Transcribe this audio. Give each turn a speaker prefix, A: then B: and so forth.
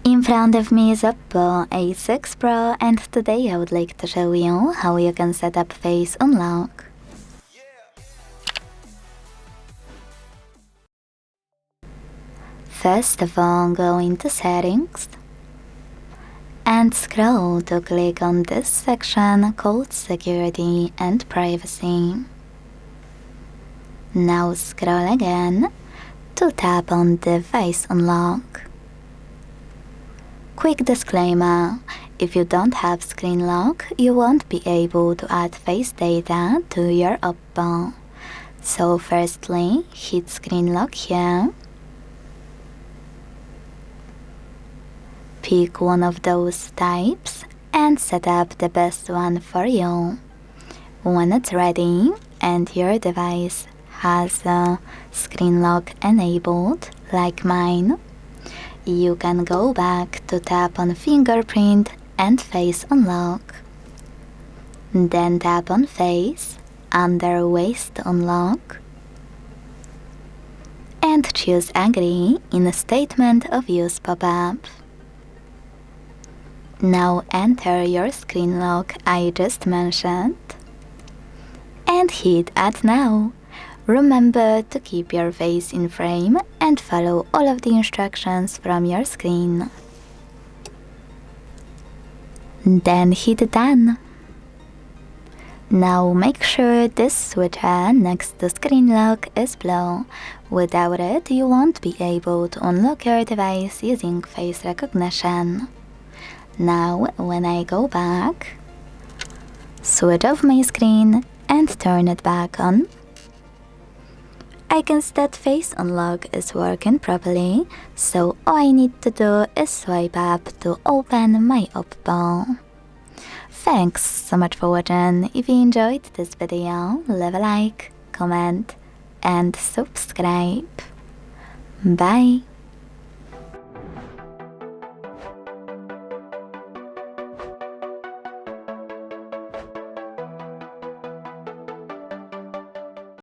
A: In front of me is OPPO A6 Pro, and today I would like to show you how you can set up Face Unlock. First of all, go into Settings and scroll to click on this section called Security and Privacy. Now scroll again to tap on Device Unlock. Quick disclaimer, if you don't have screen lock, you won't be able to add face data to your OPPO. So firstly, hit screen lock here. Pick one of those types and set up the best one for you. When it's ready and your device has a screen lock enabled, like mine, you can go back to tap on Fingerprint and Face Unlock. Then tap on Face under Waist Unlock and choose Agree in a Statement of Use pop-up. Now enter your screen lock I just mentioned and hit Add Now. Remember to keep your face in frame and follow all of the instructions from your screen. Then hit Done. Now make sure this switcher next to screen lock is blue. Without it, you won't be able to unlock your device using face recognition. Now, when I go back, switch off my screen and turn it back on, I can see that Face Unlock is working properly, so all I need to do is swipe up to open my OPPO. Thanks so much for watching. If you enjoyed this video, leave a like, comment and subscribe. Bye!